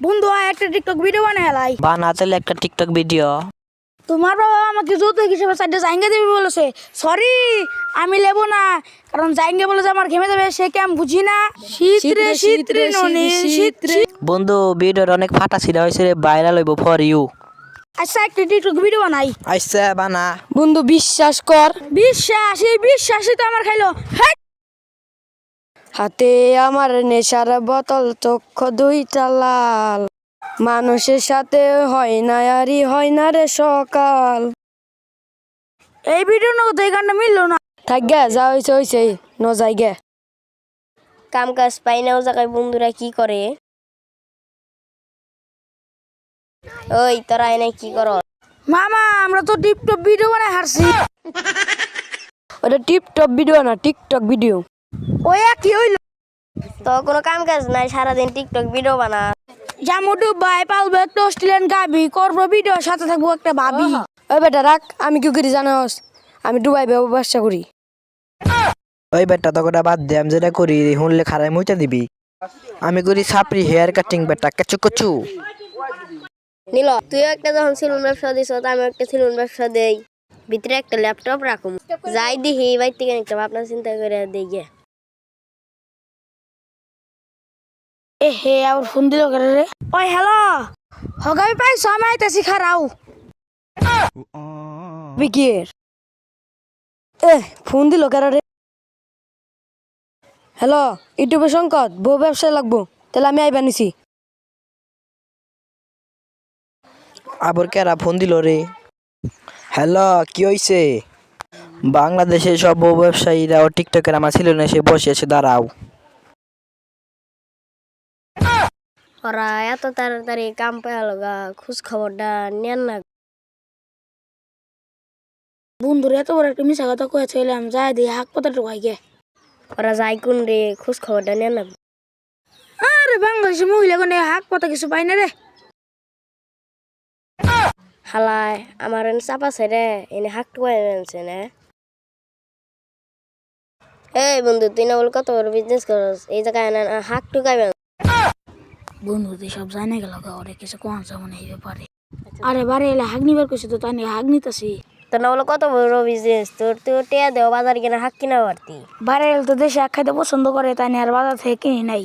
বন্ধু একটা TikTok video বানাই লাই বানাতে একটা টিকটক ভিডিও। তোমার বাবা আমাকে যৌতুক হিসেবে চারটে জাইঙ্গা দেবে বলেছে। সরি, আমি লেবো না, কারণ জাইঙ্গা বলে যে আমার ঘেমে যাবে, সে কি আমি বুঝি না। শীতরে শীতরে ননি শীতরে। বন্ধু ভিডিওর অনেক ফাটা ছিড়া হয়েছে রে, ভাইরাল হইব ফর ইউ। আচ্ছা একটা টিকটক ভিডিও বানাই। আচ্ছা বানা। বন্ধু বিশ্বাস কর, বিশ্বাসই তো আমার খাইলো। হাতে আমার নেশার বোতল, চক্ষু দুইটা লাল, মানুষের সাথে হয় না আরি হয় না রে সকাল। এই ভিডিও নগদ এই গানটা মিললো না। থাক গে, যা হয়েছে হয়েছে, ন যাই গে। কাম কাজ পাই না ও জায়গায় বন্ধুরা কি করে? ওই তোরা এনে কি কর? মামা আমরা তো টিপটপ ভিডিও বানাই হারছি। ওটা টিপটপ ভিডিও না, টিকটক ভিডিও। ওই কি হইলো? তো কোনো কাম কাজ নাই, সারাদিন টিকটক ভিডিও বানা। জামুটু বাই পালবে একটা অস্ট্রেলিয়ান গাবি, করবো ভিডিও, সাথে থাকবো একটা ভাবি। ওই বেটা রাখ, আমি কি করি জানোস? আমি দুবাই ব্যবসা করি। ওই বেটা তকটা বাদ দে, আমি যেটা করি শুনলে খারাই মুইটা দিবি। আমি করি সাপড়ি হেয়ার কাটিং, বেটা কেচু কচু। নিল তুইও একটা যখন সেলুন ব্যবসা দিস, আমি একটা সেলুন ব্যবসা দেই, ভিতরে একটা ল্যাপটপ রাখুম, যাই দিহি বাইর থেকে একটা আপনার চিন্তা করে দিই গে। এ হে আবার ফোন দিল করে রে। ওই হ্যালো, হগাবি পাইছো? আমি আইতাছি, খারাও। বিকির এ ফোন দিল করে রে। হ্যালো, ইউটিউবে সংকট, বউ ব্যবসায় লাগবো, তাহলে আমি আইবা নিছি। আবার কেরা ফোন দিল রে? হ্যালো, কি হইছে? বাংলাদেশের সব বউ ব্যবসায়ীরা ও টিকটকের আমার ছিল না, সে বসে আছে, দাঁড়াও। ওরা এত তাড়াতাড়ি কাম পাওয়া লগা, খোঁজ খবরটা নেন না। বন্ধুরে এত বড় একটা মিশা কথা কয়েছিলাম, যাই দিয়ে হাক পাতা ঢুকাই গে। ওরা যাই কোন রে, খোঁজ খবরটা নেন না। আরে বাংলাদেশের মহিলা কোনে হাক পাতা কিছু পাই না রে। হালায় আমার চাপা ছেড়ে এনে হাক টুকাই আনছে না। এই বন্ধু, তুই না বল কত বড় বিজনেস করস, এই জায়গায় হাক টুকাইবেন? বন্ধু তুই সব জানে গেল, ওরে কিছু কোন যেমন এই ব্যাপারে। আরে বারে এলে হাক নিবার কইছে তো, তাই নিয়ে হাক নিতেছি। তোর না বলো কত বড় বিজনেস, তোর তো টেয়া দেও বাজার কিনা হাক কিনা পারতি। বারে এলে তো দেশে হাক খাইতে পছন্দ করে, তাই নিয়ে আর বাজার থেকে কিনি নাই।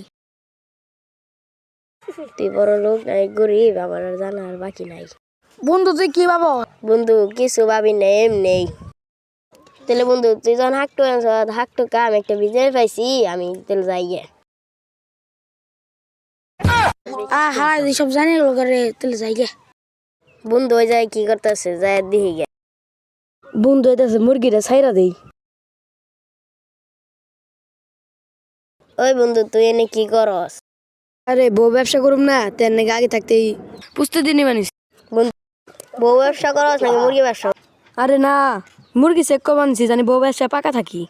তুই বড় লোক নাই গরিব, আমার আর জানার বাকি নাই। বন্ধু তুই কি ভাবো? বন্ধু কিছু ভাবি না, এমনি। তাহলে বন্ধু তুই যখন হাক টুক আনছ, হাক টুকা আমি একটা বিজনেস পাইছি, আমি তাহলে যাই গে। হ্যাঁ তুই সব জানে গেল করে, তাহলে যাই গে। বন্ধু ওই যায় কি করতেছে, যায় দিহি গে। বন্ধু এটাছে মুরগিটা ছাইরা দেই। ওই বন্ধু তুই এনে কি করস? আরে বউ ব্যবসা করুম না, তেন নাকি আগে থাকতেই প্রস্তুতি নিয়ে মানিস। বন্ধু বউ ব্যবসা করস নাকি মুরগি ব্যবসা? আরে না, মুরগি চেক করে মানছি, জানি বউ ব্যবসা পাকা থাকি।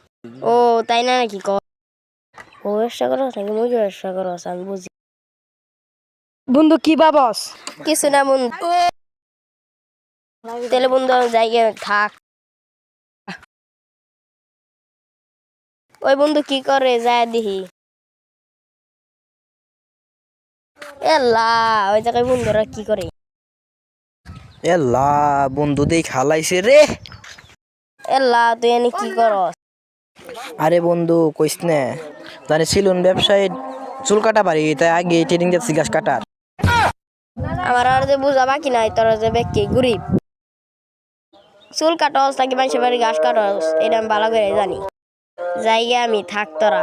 ও তাই না, নাকি কর? বউ ব্যবসা করস নাকি মুরগি ব্যবসা করস, আমি বুঝি। বন্ধু কি ভাবস? কিছু না বন্ধু। তাহলে বন্ধু আমি যাই গে, থাক। ওই বন্ধু কি করে, যায় দিহি। এল্লা ওই জায়গায় বন্ধুরা কি করে? এল্লা বন্ধু দেই খালাইছে রে। এল্লা তুই এনে কি করস? আরে বন্ধু কইস না, জানি সেলুন ব্যবসায়ী চুল কাটা পারি, তাই আগে ট্রেনিং যাচ্ছি গাছ কাটার। আমার আর যে বুঝা বাকি নাই, তোর যে ব্যক্তি গরিব, চুল কাটস নাকি মানুষের বাড়ি ঘাস কাটস, এটা আমি ভালো করে জানি। যাই গে আমি, থাক তোরা।